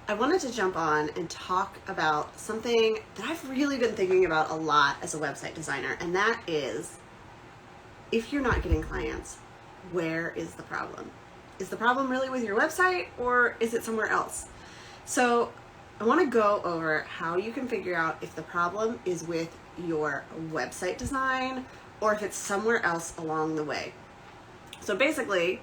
I wanted to jump on and talk about something that I've really been thinking about a lot as a website designer, and that is, if you're not getting clients, where is the problem? Is the problem really with your website, or is it somewhere else? So I want to go over how you can figure out if the problem is with your website design or if it's somewhere else along the way. So basically,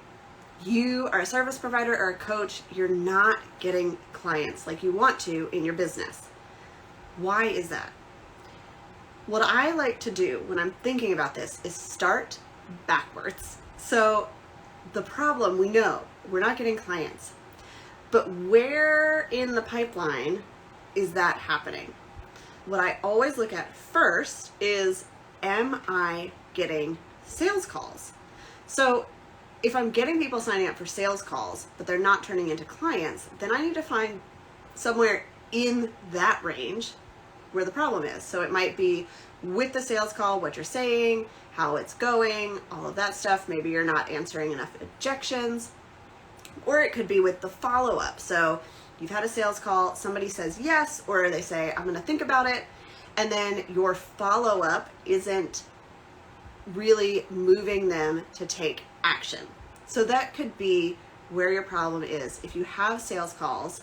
you are a service provider or a coach, you're not getting clients like you want to in your business. Why is that? What I like to do when I'm thinking about this is start backwards. So the problem, we know we're not getting clients, but where in the pipeline is that happening? What I always look at first is, am I getting sales calls? So if I'm getting people signing up for sales calls, but they're not turning into clients, then I need to find somewhere in that range where the problem is. So it might be with the sales call, what you're saying, how it's going, all of that stuff. Maybe you're not answering enough objections, or it could be with the follow-up. So you've had a sales call, somebody says yes, or they say, I'm gonna think about it, and then your follow-up isn't really moving them to take action. So that could be where your problem is. If you have sales calls,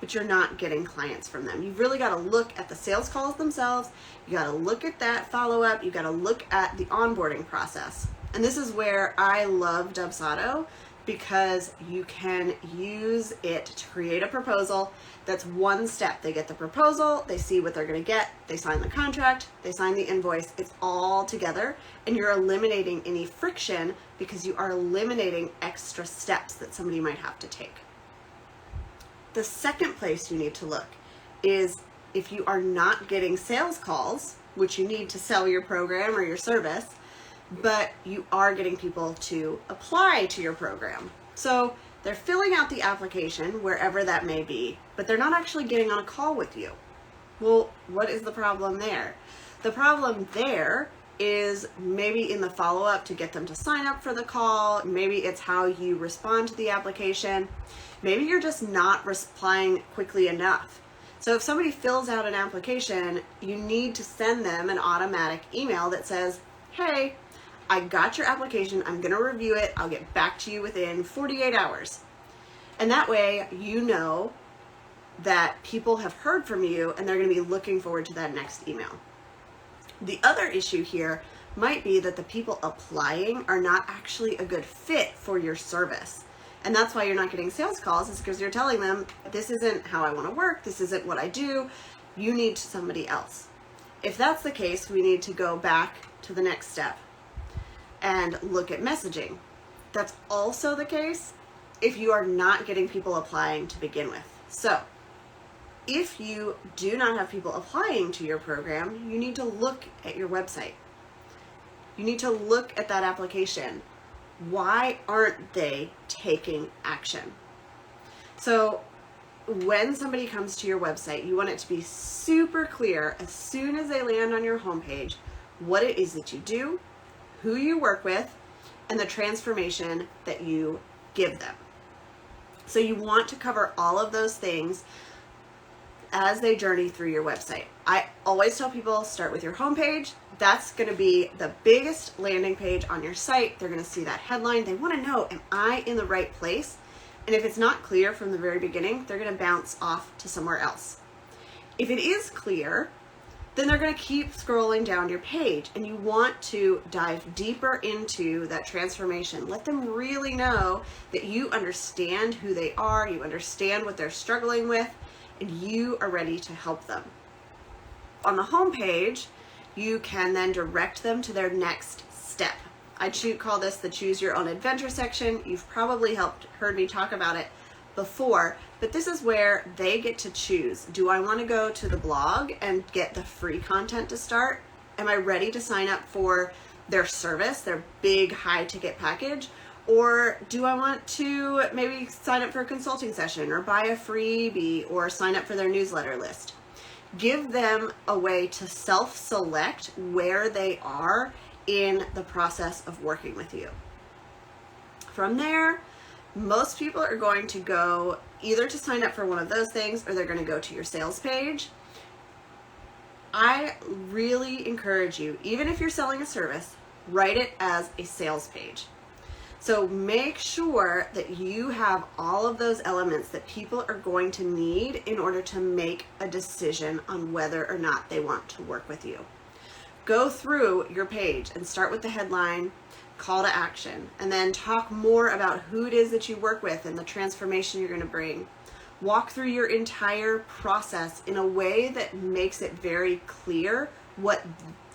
but you're not getting clients from them, you've really got to look at the sales calls themselves. You got to look at that follow-up. You got to look at the onboarding process. And this is where I love Dubsado, because you can use it to create a proposal. That's one step. They get the proposal, they see what they're going to get, they sign the contract, they sign the invoice. It's all together, and you're eliminating any friction because you are eliminating extra steps that somebody might have to take. The second place you need to look is if you are not getting sales calls, which you need to sell your program or your service, but you are getting people to apply to your program. So they're filling out the application wherever that may be, but they're not actually getting on a call with you. Well, what is the problem there? The problem there is maybe in the follow-up to get them to sign up for the call. Maybe it's how you respond to the application. Maybe you're just not replying quickly enough. So if somebody fills out an application, you need to send them an automatic email that says, hey, I got your application, I'm gonna review it, I'll get back to you within 48 hours. And that way you know that people have heard from you and they're gonna be looking forward to that next email. The other issue here might be that the people applying are not actually a good fit for your service. And that's why you're not getting sales calls, is because you're telling them, this isn't how I wanna work, this isn't what I do, you need somebody else. If that's the case, we need to go back to the next step and look at messaging. That's also the case if you are not getting people applying to begin with. So if you do not have people applying to your program, you need to look at your website. You need to look at that application. Why aren't they taking action? So when somebody comes to your website, you want it to be super clear as soon as they land on your homepage what it is that you do, who you work with, and the transformation that you give them. So you want to cover all of those things as they journey through your website. I always tell people, start with your homepage. That's going to be the biggest landing page on your site. They're going to see that headline. They want to know, am I in the right place? And if it's not clear from the very beginning, they're going to bounce off to somewhere else. If it is clear, then they're going to keep scrolling down your page, and you want to dive deeper into that transformation. Let them really know that you understand who they are, you understand what they're struggling with, and you are ready to help them. On the home page, you can then direct them to their next step. I call this the choose your own adventure section. You've probably heard me talk about it before, but this is where they get to choose. Do I want to go to the blog and get the free content to start? Am I ready to sign up for their service, their big high ticket package? Or do I want to maybe sign up for a consulting session or buy a freebie or sign up for their newsletter list? Give them a way to self-select where they are in the process of working with you. From there, most people are going to go either to sign up for one of those things or they're going to go to your sales page. I really encourage you, even if you're selling a service, write it as a sales page. So make sure that you have all of those elements that people are going to need in order to make a decision on whether or not they want to work with you. Go through your page and start with the headline, call to action, and then talk more about who it is that you work with and the transformation you're going to bring. Walk through your entire process in a way that makes it very clear what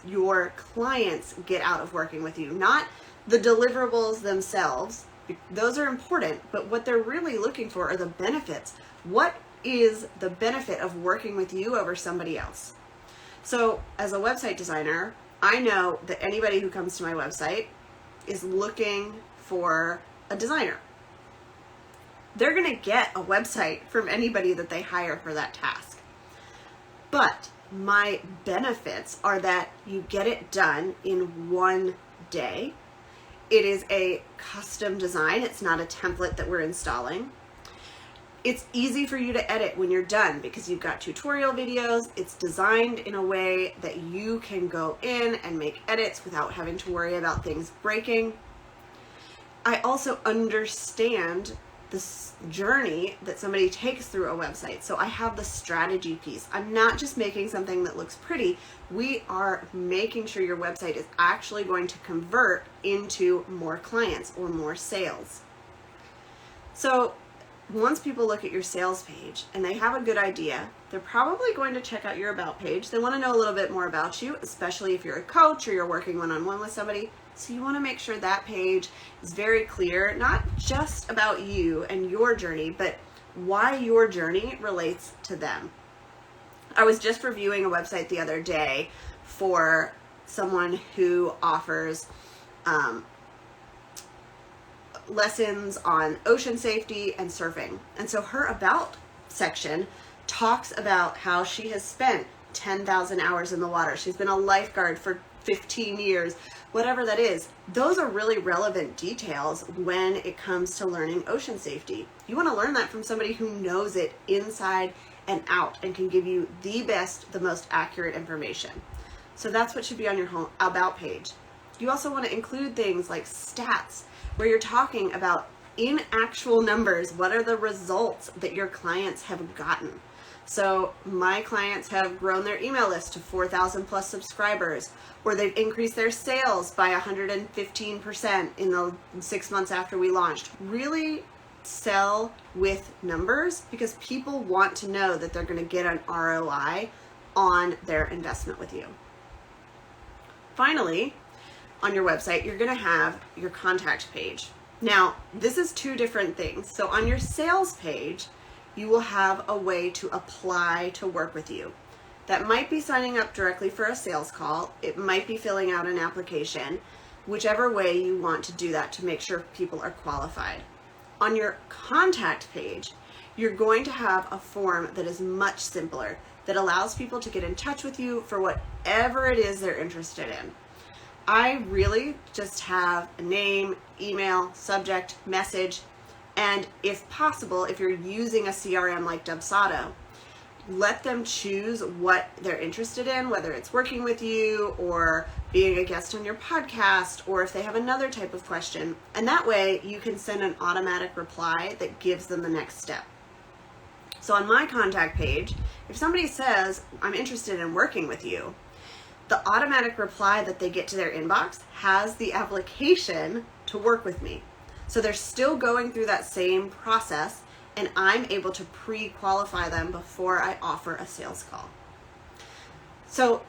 your clients get out of working with you. Not the deliverables themselves, those are important, but what they're really looking for are the benefits. What is the benefit of working with you over somebody else? So as a website designer, I know that anybody who comes to my website is looking for a designer. They're going to get a website from anybody that they hire for that task. But my benefits are that you get it done in one day. It is a custom design. It's not a template that we're installing. It's easy for you to edit when you're done because you've got tutorial videos. It's designed in a way that you can go in and make edits without having to worry about things breaking. I also understand this journey that somebody takes through a website. So I have the strategy piece. I'm not just making something that looks pretty. We are making sure your website is actually going to convert into more clients or more sales. So once people look at your sales page and they have a good idea, they're probably going to check out your about page. They want to know a little bit more about you, especially if you're a coach or you're working one-on-one with somebody. So you want to make sure that page is very clear, not just about you and your journey, but why your journey relates to them. I was just reviewing a website the other day for someone who offers lessons on ocean safety and surfing. And so her about section talks about how she has spent 10,000 hours in the water. She's been a lifeguard for 15 years, whatever that is. Those are really relevant details when it comes to learning ocean safety. You want to learn that from somebody who knows it inside and out and can give you the best, the most accurate information. So that's what should be on your home about page. You also want to include things like stats, where you're talking about in actual numbers, what are the results that your clients have gotten. So my clients have grown their email list to 4,000 plus subscribers, or they've increased their sales by 115% in the 6 months after we launched. Really sell with numbers because people want to know that they're going to get an ROI on their investment with you. Finally, on your website, you're going to have your contact page. Now, this is two different things. So on your sales page, you will have a way to apply to work with you. That might be signing up directly for a sales call. It might be filling out an application, whichever way you want to do that to make sure people are qualified. On your contact page, you're going to have a form that is much simpler, that allows people to get in touch with you for whatever it is they're interested in. I really just have a name, email, subject, message, and if possible, if you're using a CRM like Dubsado, let them choose what they're interested in, whether it's working with you or being a guest on your podcast, or if they have another type of question. And that way you can send an automatic reply that gives them the next step. So on my contact page, if somebody says, I'm interested in working with you, the automatic reply that they get to their inbox has the application to work with me. So they're still going through that same process, and I'm able to pre-qualify them before I offer a sales call. So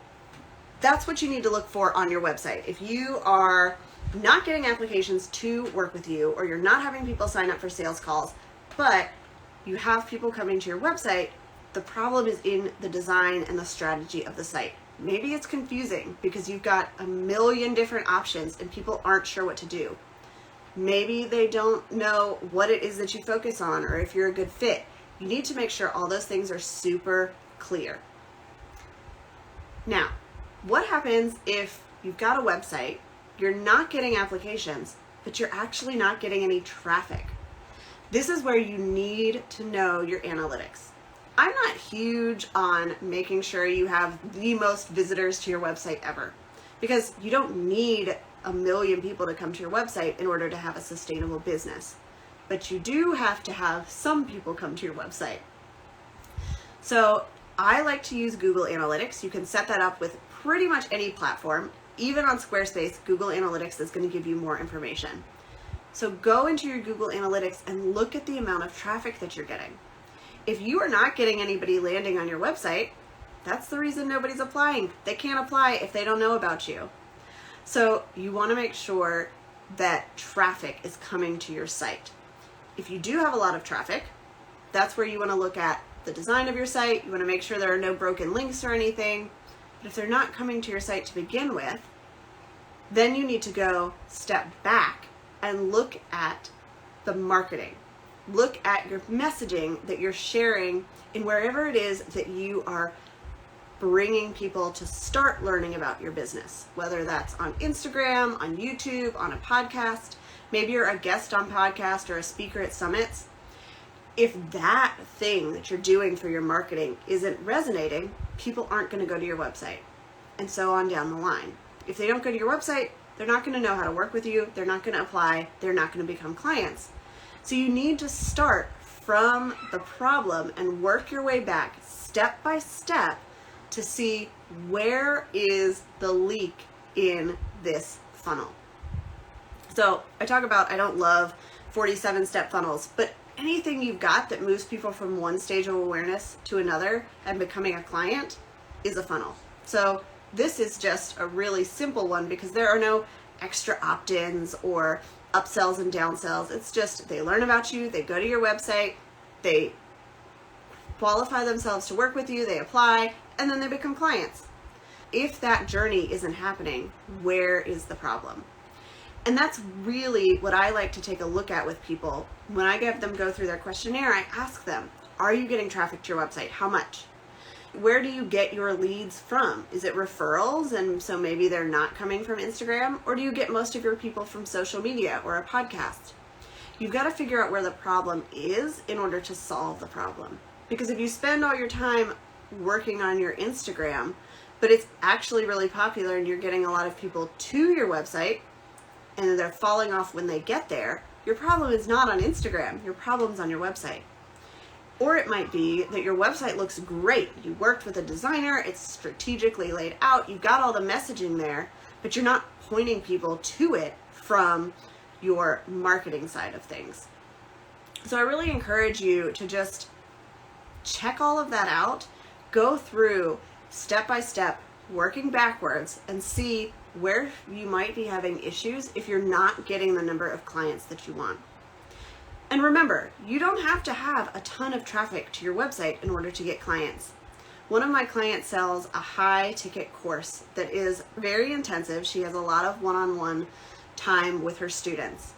that's what you need to look for on your website. If you are not getting applications to work with you, or you're not having people sign up for sales calls, but you have people coming to your website, the problem is in the design and the strategy of the site. Maybe it's confusing because you've got a million different options and people aren't sure what to do. Maybe they don't know what it is that you focus on or if you're a good fit. You need to make sure all those things are super clear. Now, what happens if you've got a website, you're not getting applications, but you're actually not getting any traffic? This is where you need to know your analytics. I'm not huge on making sure you have the most visitors to your website ever, because you don't need 1 million people to come to your website in order to have a sustainable business. But you do have to have some people come to your website. So I like to use Google Analytics. You can set that up with pretty much any platform. Even on Squarespace, Google Analytics is going to give you more information. So go into your Google Analytics and look at the amount of traffic that you're getting. If you are not getting anybody landing on your website, that's the reason nobody's applying. They can't apply if they don't know about you. So you want to make sure that traffic is coming to your site. If you do have a lot of traffic, that's where you want to look at the design of your site. You want to make sure there are no broken links or anything. But if they're not coming to your site to begin with, then you need to go step back and look at the marketing. Look at your messaging that you're sharing in wherever it is that you are bringing people to start learning about your business, whether that's on Instagram, on YouTube, on a podcast. Maybe you're a guest on podcast or a speaker at summits. If that thing that you're doing for your marketing isn't resonating, people aren't going to go to your website, and so on down the line. If they don't go to your website, they're not going to know how to work with you. They're not going to apply. They're not going to become clients. So you need to start from the problem and work your way back step by step to see where is the leak in this funnel. So I talk about, I don't love 47-step funnels, but anything you've got that moves people from one stage of awareness to another and becoming a client is a funnel. So this is just a really simple one because there are no extra opt-ins or upsells and downsells. It's just they learn about you, they go to your website, they qualify themselves to work with you, they apply, and then they become clients. If that journey isn't happening, where is the problem? And that's really what I like to take a look at with people. When I have them go through their questionnaire, I ask them, are you getting traffic to your website? How much? Where do you get your leads from? Is it referrals, and so maybe they're not coming from Instagram? Or do you get most of your people from social media or a podcast? You've got to figure out where the problem is in order to solve the problem. Because if you spend all your time working on your Instagram, but it's actually really popular and you're getting a lot of people to your website, and they're falling off when they get there, your problem is not on Instagram, your problem's on your website. Or it might be that your website looks great. You worked with a designer, it's strategically laid out, you've got all the messaging there, but you're not pointing people to it from your marketing side of things. So I really encourage you to just check all of that out, go through step by step, working backwards, and see where you might be having issues if you're not getting the number of clients that you want. And remember, you don't have to have a ton of traffic to your website in order to get clients. One of my clients sells a high ticket course that is very intensive. She has a lot of one-on-one time with her students.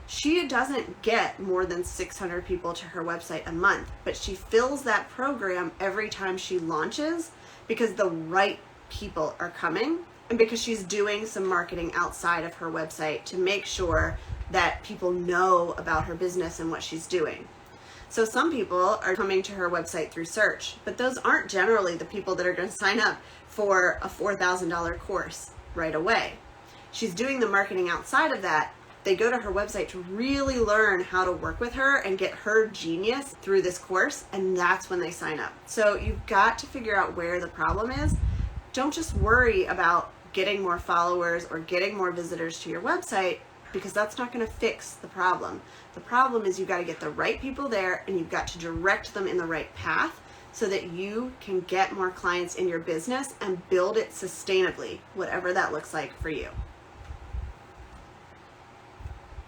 She doesn't get more than 600 people to her website a month, but she fills that program every time she launches because the right people are coming and because she's doing some marketing outside of her website to make sure that people know about her business and what she's doing. So some people are coming to her website through search, but those aren't generally the people that are going to sign up for a $4,000 course right away. She's doing the marketing outside of that. They go to her website to really learn how to work with her and get her genius through this course, and that's when they sign up. So you've got to figure out where the problem is. Don't just worry about getting more followers or getting more visitors to your website, because that's not going to fix the problem. The problem is you've got to get the right people there and you've got to direct them in the right path so that you can get more clients in your business and build it sustainably, whatever that looks like for you.